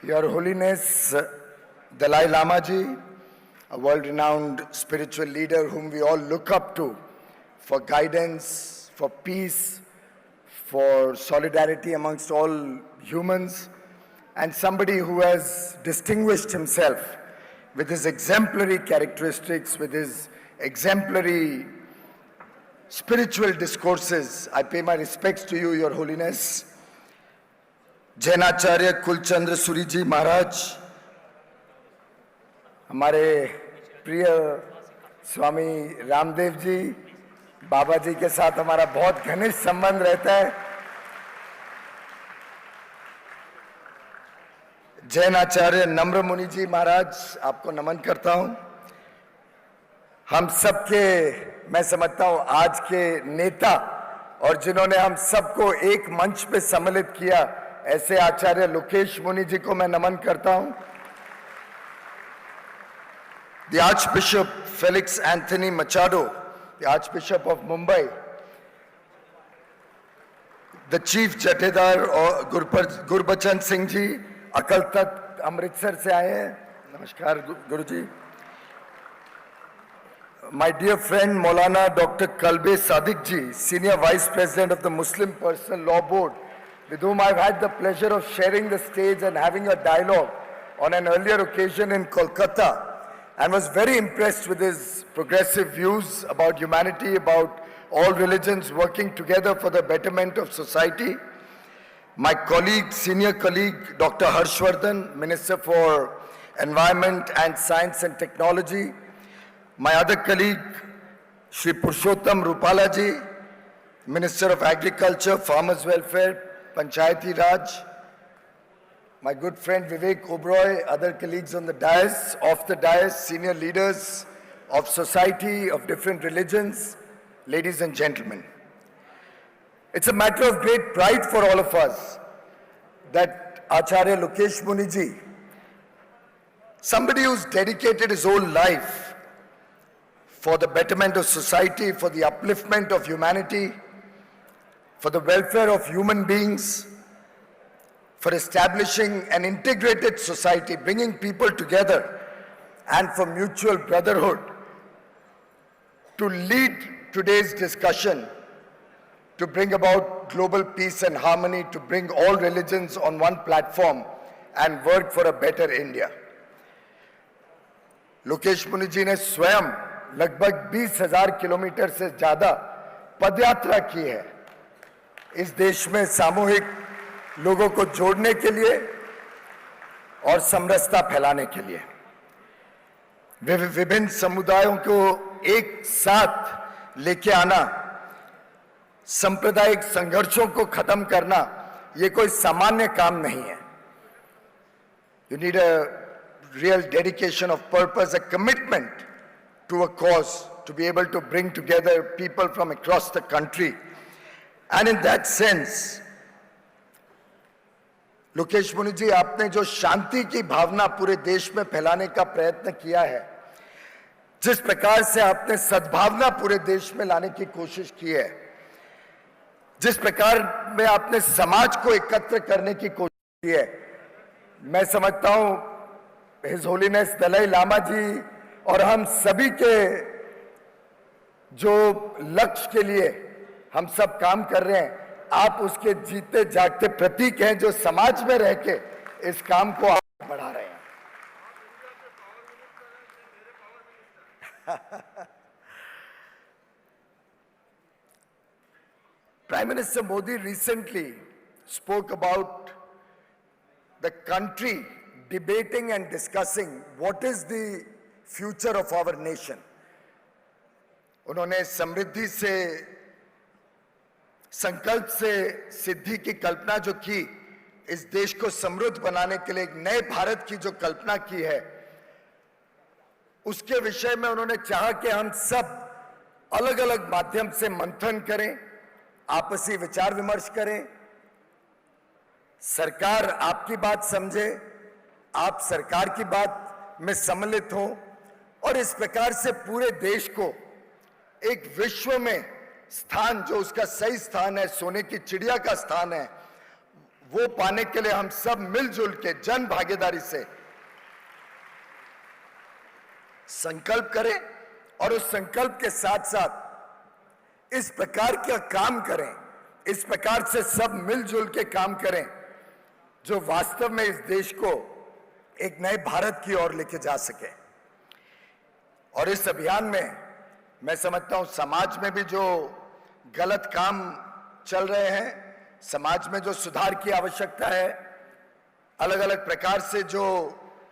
Your Holiness Dalai Lama Ji, a world-renowned spiritual leader whom we all look up to for guidance, for peace, for solidarity amongst all humans, and somebody who has distinguished himself with his exemplary characteristics, with his exemplary spiritual discourses. I pay my respects to you, Your Holiness. जैनाचार्य Kulachandra Suri जी महाराज, हमारे प्रिय स्वामी रामदेव जी, बाबा जी के साथ हमारा बहुत घनिष्ठ संबंध रहता है। जैनाचार्य नम्र मुनि जी महाराज, आपको नमन करता हूं। हम सबके, मैं समझता हूं, आज के नेता और जिन्होंने हम सबको एक मंच पे सम्मिलित किया, ऐसे आचार्य लोकेश मुनि जी को मैं नमन करता हूं। The Archbishop Felix Anthony Machado, the Archbishop of Mumbai, the Chief Jathedar Gurbachan Singh जी, अकल तख्त अमृतसर से आए हैं, नमस्कार गुरु जी। My dear friend Maulana Dr. Kalbe Sadiq ji, Senior Vice President of the Muslim Personal Law Board, with whom I've had the pleasure of sharing the stage and having a dialogue on an earlier occasion in Kolkata, and was very impressed with his progressive views about humanity, about all religions working together for the betterment of society. My colleague, senior colleague, Dr. Harshvardhan, Minister for Environment and Science and Technology. My other colleague, Shri Purushottam Rupala ji, Minister of Agriculture, Farmers Welfare, Panchayati Raj. My good friend Vivek Oberoi, other colleagues on the dais, off the dais, senior leaders of society, of different religions, ladies and gentlemen. It's a matter of great pride for all of us that Acharya Lokesh Muni ji, somebody who's dedicated his whole life for the betterment of society, for the upliftment of humanity, for the welfare of human beings, for establishing an integrated society, bringing people together, and for mutual brotherhood, to lead today's discussion, to bring about global peace and harmony, to bring all religions on one platform and work for a better India. Lokesh Muni ji ने स्वयं लगभग 20,000 kilometre से ज़्यादा पदयात्रा की है इस देश में सामूहिक लोगों को जोड़ने के लिए और समरसता फैलाने के लिए। विभिन्न समुदायों को एक साथ लेके आना, सांप्रदायिक संघर्षों को खत्म करना, ये कोई सामान्य काम नहीं है। You need a real dedication of purpose, a commitment to a cause, to be able to bring together people from across the country. And in that sense, Lokesh मुनि जी, आपने जो शांति की भावना पूरे देश में फैलाने का प्रयत्न किया है, जिस प्रकार से आपने सद्भावना पूरे देश में लाने की कोशिश की है, जिस प्रकार में आपने समाज को एकत्र करने की कोशिश की है, मैं समझता हूं हिज होलीनेस दलाई लामा जी और हम सभी के जो लक्ष्य के लिए हम सब काम कर रहे हैं, आप उसके जीते जागते प्रतीक हैं जो समाज में रह के इस काम को आगे बढ़ा रहे हैं। Prime Minister Modi recently spoke about the country debating and discussing what is the future of our nation. उन्होंने समृद्धि से, संकल्प से सिद्धि की कल्पना जो की, इस देश को समृद्ध बनाने के लिए एक नए भारत की जो कल्पना की है, उसके विषय में उन्होंने चाहा कि हम सब अलग अलग माध्यम से मंथन करें, आपसी विचार विमर्श करें, सरकार आपकी बात समझे, आप सरकार की बात में सम्मिलित हो, और इस प्रकार से पूरे देश को एक विश्व में स्थान, जो उसका सही स्थान है, सोने की चिड़िया का स्थान है, वो पाने के लिए हम सब मिलजुल के जन भागीदारी से संकल्प करें और उस संकल्प के साथ साथ इस प्रकार का काम करें, इस प्रकार से सब मिलजुल के काम करें जो वास्तव में इस देश को एक नए भारत की ओर लेके जा सके। और इस अभियान में मैं समझता हूं समाज में भी जो गलत काम चल रहे हैं, समाज में जो सुधार की आवश्यकता है, अलग अलग प्रकार से जो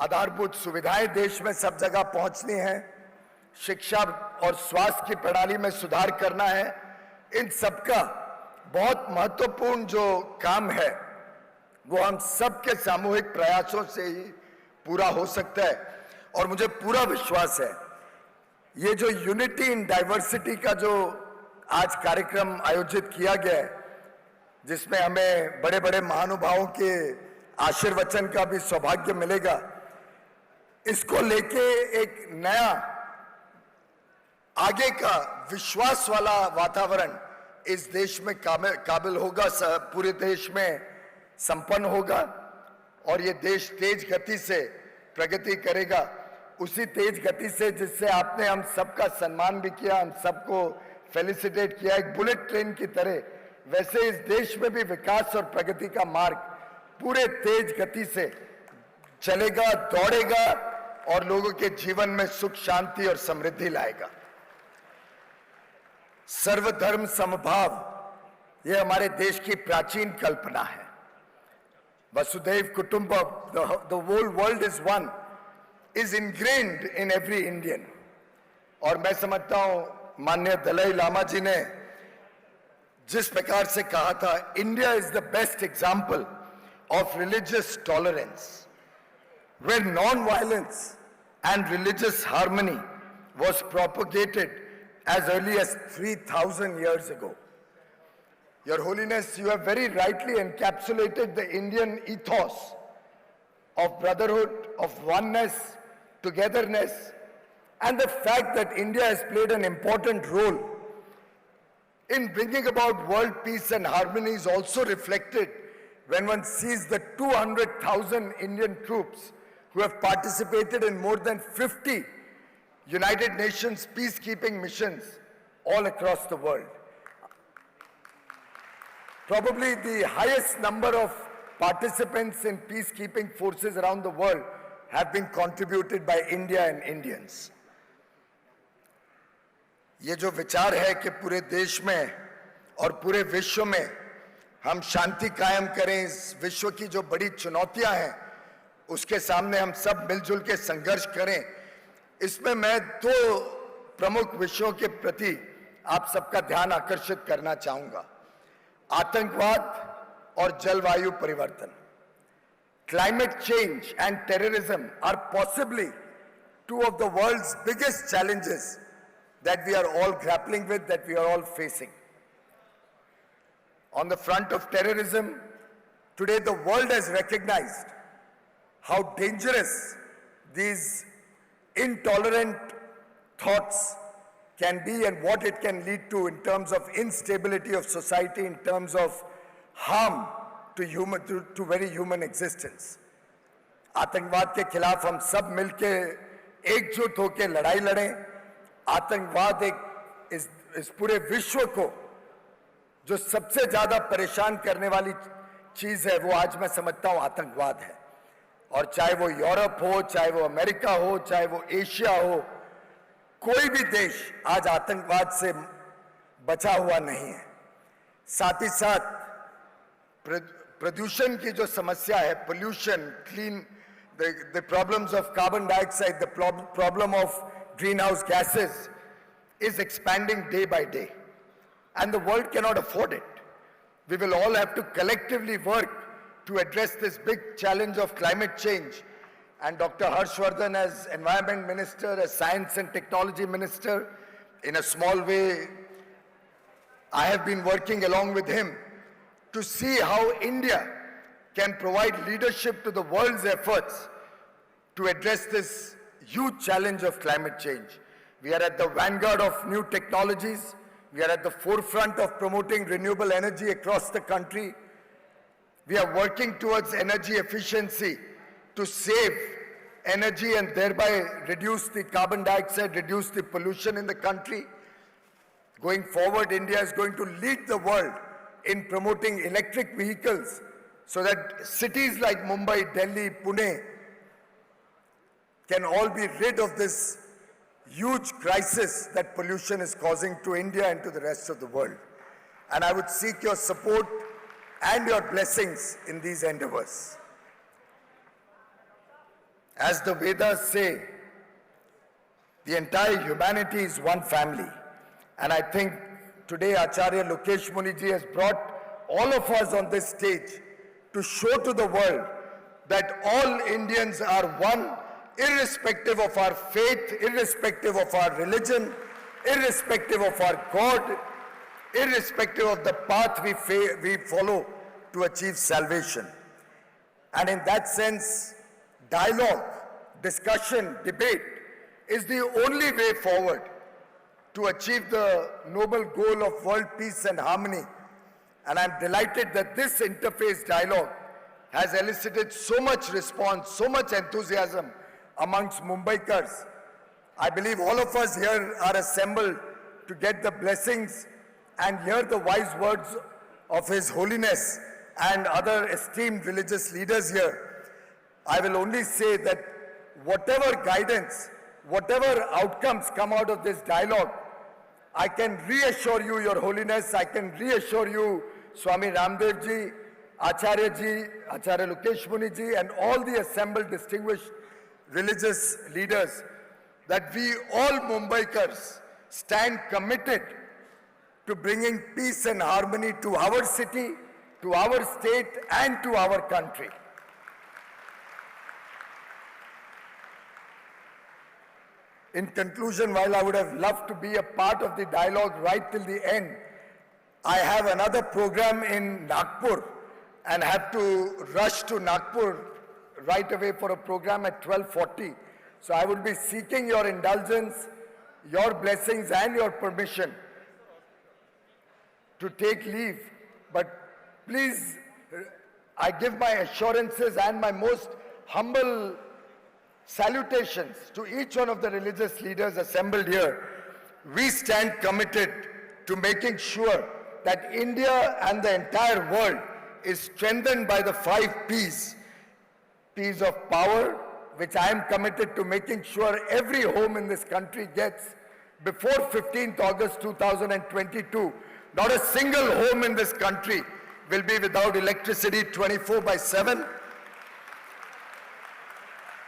आधारभूत सुविधाएं देश में सब जगह पहुंचनी है, शिक्षा और स्वास्थ्य की प्रणाली में सुधार करना है, इन सबका बहुत महत्वपूर्ण जो काम है वो हम सबके सामूहिक प्रयासों से ही पूरा हो सकता है। और मुझे पूरा विश्वास है ये जो यूनिटी इन डाइवर्सिटी का जो आज कार्यक्रम आयोजित किया गया है, जिसमें हमें बड़े बड़े महानुभावों के आशीर्वचन का भी सौभाग्य मिलेगा, इसको लेके एक नया आगे का विश्वास वाला वातावरण इस देश में काबिल होगा, पूरे देश में संपन्न होगा और ये देश तेज गति से प्रगति करेगा, उसी तेज गति से जिससे आपने हम सबका सम्मान भी किया, हम सबको फेलिसिटेट किया एक बुलेट ट्रेन की तरह, वैसे इस देश में भी विकास और प्रगति का मार्ग पूरे तेज गति से चलेगा, दौड़ेगा और लोगों के जीवन में सुख, शांति और समृद्धि लाएगा। सर्वधर्म समभाव ये हमारे देश की प्राचीन कल्पना है। वसुधैव कुटुंबकम, the whole world is one, is ingrained in every Indian। और मैं समझता हूं माननीय दलाई लामा जी ने जिस प्रकार से कहा था, India is the best example of religious tolerance where non-violence and religious harmony was propagated as early as 3,000 years ago. Your Holiness, you have very rightly encapsulated the Indian ethos of brotherhood, of oneness, togetherness, and the fact that India has played an important role in bringing about world peace and harmony is also reflected when one sees the 200,000 Indian troops who have participated in more than 50 United Nations peacekeeping missions all across the world. Probably the highest number of participants in peacekeeping forces around the world have been contributed by India and Indians. ये जो विचार है कि पूरे देश में और पूरे विश्व में हम शांति कायम करें, इस विश्व की जो बड़ी चुनौतियां हैं उसके सामने हम सब मिलजुल के संघर्ष करें, इसमें मैं दो प्रमुख विषयों के प्रति आप सबका ध्यान आकर्षित करना चाहूंगा। आतंकवाद और जलवायु परिवर्तन। Climate change and terrorism are possibly two of the world's biggest challenges that we are all grappling with, that we are all facing. On the front of terrorism, today the world has recognized how dangerous these intolerant thoughts can be and what it can lead to in terms of instability of society, in terms of harm to very human existence. आतंकवाद के खिलाफ हम सब मिलके एकजुट होकर लड़ाई लड़ें। आतंकवाद इस पूरे विश्व को जो सबसे ज्यादा परेशान करने वाली चीज है वो आज मैं समझता हूं आतंकवाद है। और चाहे वो यूरोप हो, चाहे वो अमेरिका हो, चाहे वो एशिया हो, कोई भी देश आज आतंकवाद से बचा हुआ नहीं है। साथ ही साथ प्रदूषण की जो समस्या है, pollution, clean, the problems of carbon dioxide, the problem of greenhouse gases is expanding day by day, and the world cannot afford it. We will all have to collectively work to address this big challenge of climate change. And Dr. Harshvardhan, as Environment Minister, as Science and Technology Minister, in a small way, I have been working along with him to see how India can provide leadership to the world's efforts to address this huge challenge of climate change. We are at the vanguard of new technologies. We are at the forefront of promoting renewable energy across the country. We are working towards energy efficiency to save energy and thereby reduce the carbon dioxide, reduce the pollution in the country. Going forward, India is going to lead the world in promoting electric vehicles so that cities like Mumbai, Delhi, Pune can all be rid of this huge crisis that pollution is causing to India and to the rest of the world. And I would seek your support and your blessings in these endeavors. As the Vedas say, the entire humanity is one family. And I think today Acharya Lokesh Muniji has brought all of us on this stage to show to the world that all Indians are one, irrespective of our faith, irrespective of our religion, irrespective of our God, irrespective of the path we follow to achieve salvation. And in that sense, dialogue, discussion, debate is the only way forward to achieve the noble goal of world peace and harmony. And I'm delighted that this interfaith dialogue has elicited so much response, so much enthusiasm amongst Mumbaikars. I believe all of us here are assembled to get the blessings and hear the wise words of His Holiness and other esteemed religious leaders here. I will only say that whatever guidance, whatever outcomes come out of this dialogue, I can reassure you, Your Holiness, I can reassure you, Swami Ramdev Ji, Acharya Ji, Acharya Lokesh Muni Ji, and all the assembled distinguished religious leaders, that we all Mumbaikars stand committed to bringing peace and harmony to our city, to our state, and to our country. In conclusion, while I would have loved to be a part of the dialogue right till the end, I have another program in Nagpur and have to rush to Nagpur right away for a program at 12:40. So I will be seeking your indulgence, your blessings and your permission to take leave. But please, I give my assurances and my most humble salutations to each one of the religious leaders assembled here. We stand committed to making sure that India and the entire world is strengthened by the 5 P's. P's of power, which I am committed to making sure every home in this country gets before 15th August 2022. Not a single home in this country will be without electricity 24/7.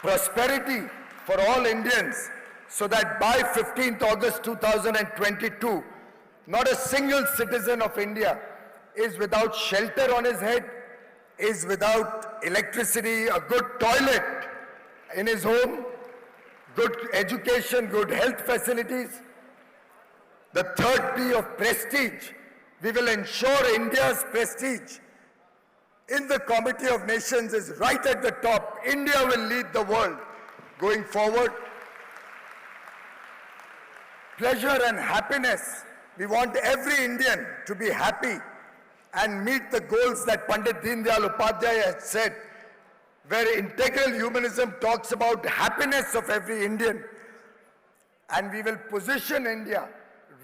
Prosperity for all Indians, so that by 15th August 2022, not a single citizen of India is without shelter on his head, is without electricity, a good toilet in his home, good education, good health facilities. The 3rd P of prestige, we will ensure India's prestige in the Committee of Nations is right at the top. India will lead the world going forward. Pleasure and happiness. We want every Indian to be happy and meet the goals that Pandit Deen Dayal Upadhyaya has said, where integral humanism talks about happiness of every Indian. And we will position India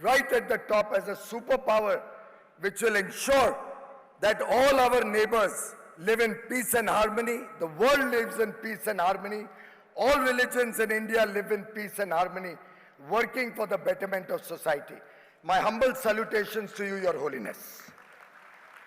right at the top as a superpower, which will ensure that all our neighbors live in peace and harmony, the world lives in peace and harmony, all religions in India live in peace and harmony, working for the betterment of society. My humble salutations to you, Your Holiness.